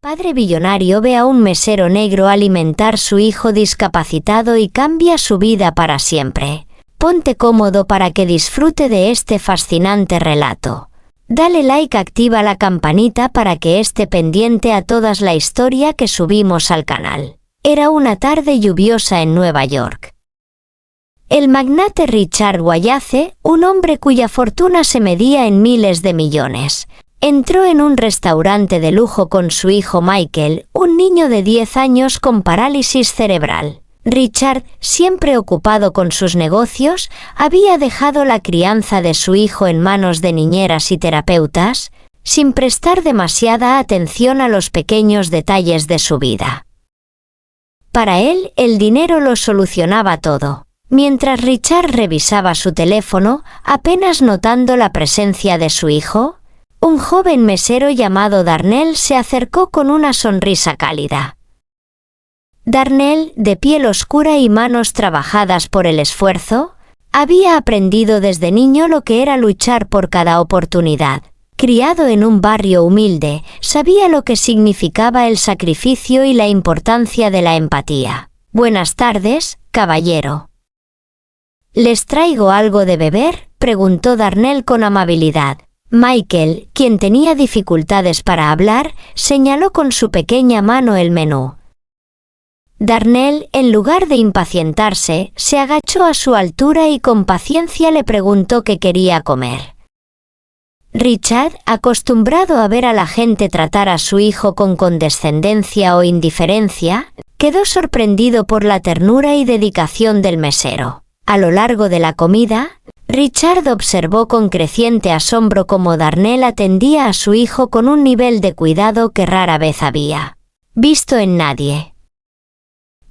Padre billonario ve a un mesero negro alimentar su hijo discapacitado y cambia su vida para siempre. Ponte cómodo para que disfrute de este fascinante relato. Dale like, activa la campanita para que esté pendiente a toda la historia que subimos al canal. Era una tarde lluviosa en Nueva York. El magnate Richard Wallace, un hombre cuya fortuna se medía en miles de millones, entró en un restaurante de lujo con su hijo Michael, un niño de 10 años con parálisis cerebral. Richard, siempre ocupado con sus negocios, había dejado la crianza de su hijo en manos de niñeras y terapeutas, sin prestar demasiada atención a los pequeños detalles de su vida. Para él, el dinero lo solucionaba todo. Mientras Richard revisaba su teléfono, apenas notando la presencia de su hijo, un joven mesero llamado Darnell se acercó con una sonrisa cálida. Darnell, de piel oscura y manos trabajadas por el esfuerzo, había aprendido desde niño lo que era luchar por cada oportunidad. Criado en un barrio humilde, sabía lo que significaba el sacrificio y la importancia de la empatía. «Buenas tardes, caballero». «¿Les traigo algo de beber?», preguntó Darnell con amabilidad. Michael, quien tenía dificultades para hablar, señaló con su pequeña mano el menú. Darnell, en lugar de impacientarse, se agachó a su altura y con paciencia le preguntó qué quería comer. Richard, acostumbrado a ver a la gente tratar a su hijo con condescendencia o indiferencia, quedó sorprendido por la ternura y dedicación del mesero. A lo largo de la comida, Richard observó con creciente asombro cómo Darnell atendía a su hijo con un nivel de cuidado que rara vez había visto en nadie.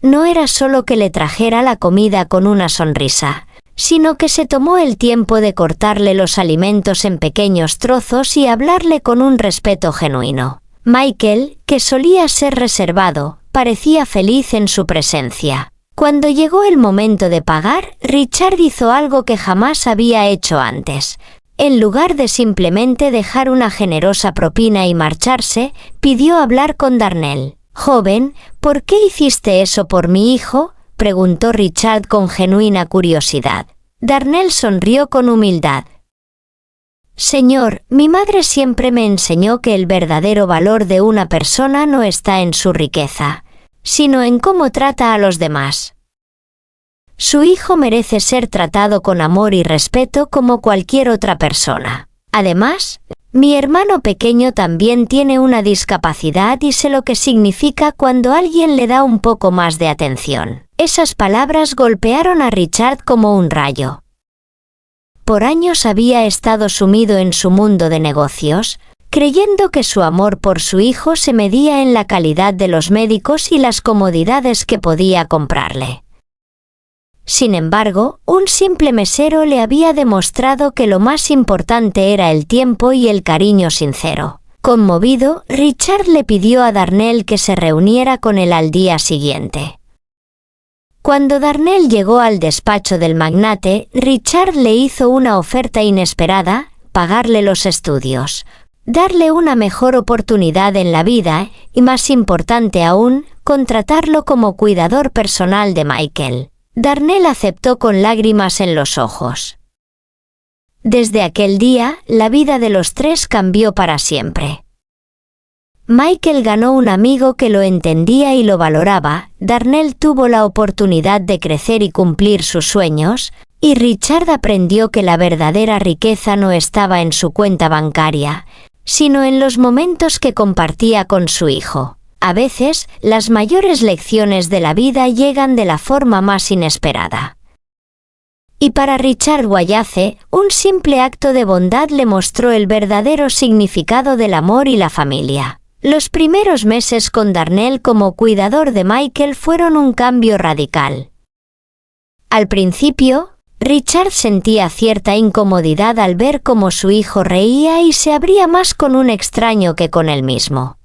No era solo que le trajera la comida con una sonrisa, sino que se tomó el tiempo de cortarle los alimentos en pequeños trozos y hablarle con un respeto genuino. Michael, que solía ser reservado, parecía feliz en su presencia. Cuando llegó el momento de pagar, Richard hizo algo que jamás había hecho antes. En lugar de simplemente dejar una generosa propina y marcharse, pidió hablar con Darnell. «Joven, ¿por qué hiciste eso por mi hijo?», preguntó Richard con genuina curiosidad. Darnell sonrió con humildad. «Señor, mi madre siempre me enseñó que el verdadero valor de una persona no está en su riqueza, sino en cómo trata a los demás. Su hijo merece ser tratado con amor y respeto como cualquier otra persona. Además, mi hermano pequeño también tiene una discapacidad y sé lo que significa cuando alguien le da un poco más de atención». Esas palabras golpearon a Richard como un rayo. Por años había estado sumido en su mundo de negocios, creyendo que su amor por su hijo se medía en la calidad de los médicos y las comodidades que podía comprarle. Sin embargo, un simple mesero le había demostrado que lo más importante era el tiempo y el cariño sincero. Conmovido, Richard le pidió a Darnell que se reuniera con él al día siguiente. Cuando Darnell llegó al despacho del magnate, Richard le hizo una oferta inesperada: pagarle los estudios, darle una mejor oportunidad en la vida y, más importante aún, contratarlo como cuidador personal de Michael. Darnell aceptó con lágrimas en los ojos. Desde aquel día, la vida de los tres cambió para siempre. Michael ganó un amigo que lo entendía y lo valoraba, Darnell tuvo la oportunidad de crecer y cumplir sus sueños, y Richard aprendió que la verdadera riqueza no estaba en su cuenta bancaria, sino en los momentos que compartía con su hijo. A veces, las mayores lecciones de la vida llegan de la forma más inesperada. Y para Richard Wallace, un simple acto de bondad le mostró el verdadero significado del amor y la familia. Los primeros meses con Darnell como cuidador de Michael fueron un cambio radical. Al principio, Richard sentía cierta incomodidad al ver cómo su hijo reía y se abría más con un extraño que con él mismo.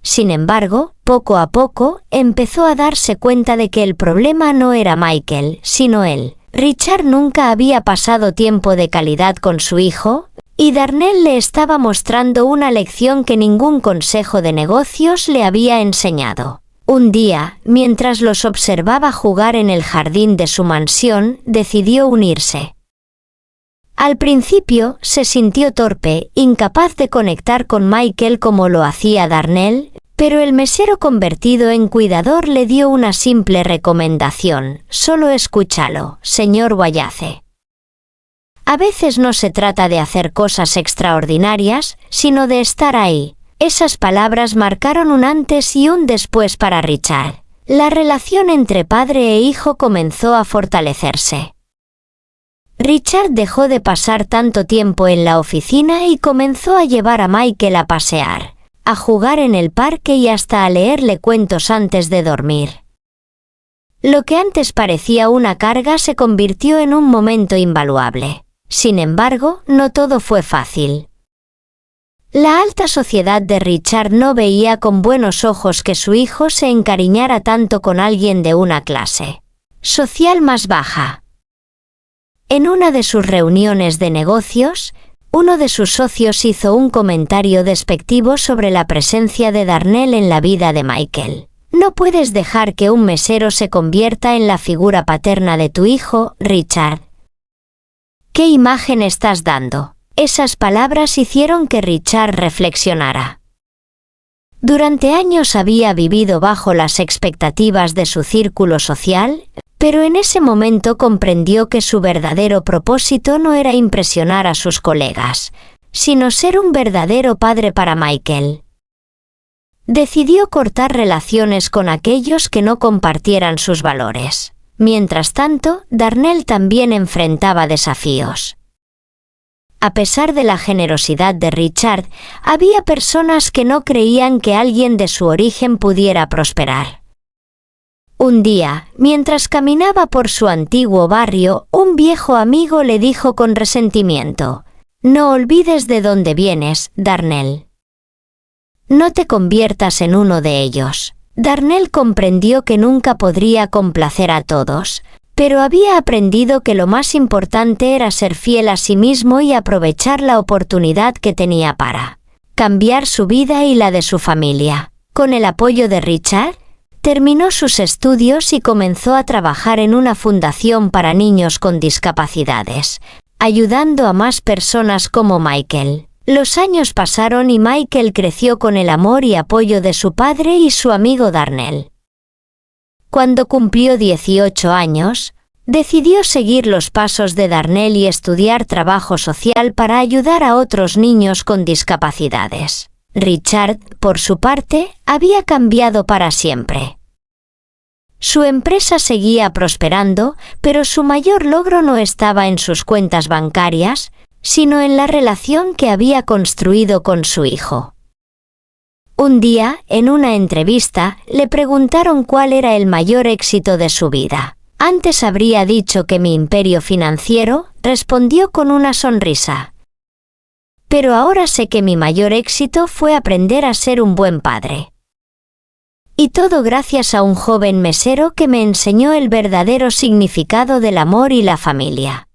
Sin embargo, poco a poco, empezó a darse cuenta de que el problema no era Michael, sino él. Richard nunca había pasado tiempo de calidad con su hijo, Y Darnell le estaba mostrando una lección que ningún consejo de negocios le había enseñado. Un día, mientras los observaba jugar en el jardín de su mansión, decidió unirse. Al principio, se sintió torpe, incapaz de conectar con Michael como lo hacía Darnell, pero el mesero convertido en cuidador le dio una simple recomendación: solo escúchalo, señor Wallace. A veces no se trata de hacer cosas extraordinarias, sino de estar ahí. Esas palabras marcaron un antes y un después para Richard. La relación entre padre e hijo comenzó a fortalecerse. Richard dejó de pasar tanto tiempo en la oficina y comenzó a llevar a Michael a pasear, a jugar en el parque y hasta a leerle cuentos antes de dormir. Lo que antes parecía una carga se convirtió en un momento invaluable. Sin embargo, no todo fue fácil. La alta sociedad de Richard no veía con buenos ojos que su hijo se encariñara tanto con alguien de una clase social más baja. En una de sus reuniones de negocios, uno de sus socios hizo un comentario despectivo sobre la presencia de Darnell en la vida de Michael. No puedes dejar que un mesero se convierta en la figura paterna de tu hijo, Richard. ¿Qué imagen estás dando? Esas palabras hicieron que Richard reflexionara. Durante años había vivido bajo las expectativas de su círculo social, pero en ese momento comprendió que su verdadero propósito no era impresionar a sus colegas, sino ser un verdadero padre para Michael. Decidió cortar relaciones con aquellos que no compartieran sus valores. Mientras tanto, Darnell también enfrentaba desafíos. A pesar de la generosidad de Richard, había personas que no creían que alguien de su origen pudiera prosperar. Un día, mientras caminaba por su antiguo barrio, un viejo amigo le dijo con resentimiento: «No olvides de dónde vienes, Darnell. No te conviertas en uno de ellos». Darnell comprendió que nunca podría complacer a todos, pero había aprendido que lo más importante era ser fiel a sí mismo y aprovechar la oportunidad que tenía para cambiar su vida y la de su familia. Con el apoyo de Richard, terminó sus estudios y comenzó a trabajar en una fundación para niños con discapacidades, ayudando a más personas como Michael. Los años pasaron y Michael creció con el amor y apoyo de su padre y su amigo Darnell. Cuando cumplió 18 años, decidió seguir los pasos de Darnell y estudiar trabajo social para ayudar a otros niños con discapacidades. Richard, por su parte, había cambiado para siempre. Su empresa seguía prosperando, pero su mayor logro no estaba en sus cuentas bancarias, sino en la relación que había construido con su hijo. Un día, en una entrevista, le preguntaron cuál era el mayor éxito de su vida. Antes habría dicho que mi imperio financiero, respondió con una sonrisa. Pero ahora sé que mi mayor éxito fue aprender a ser un buen padre. Y todo gracias a un joven mesero que me enseñó el verdadero significado del amor y la familia.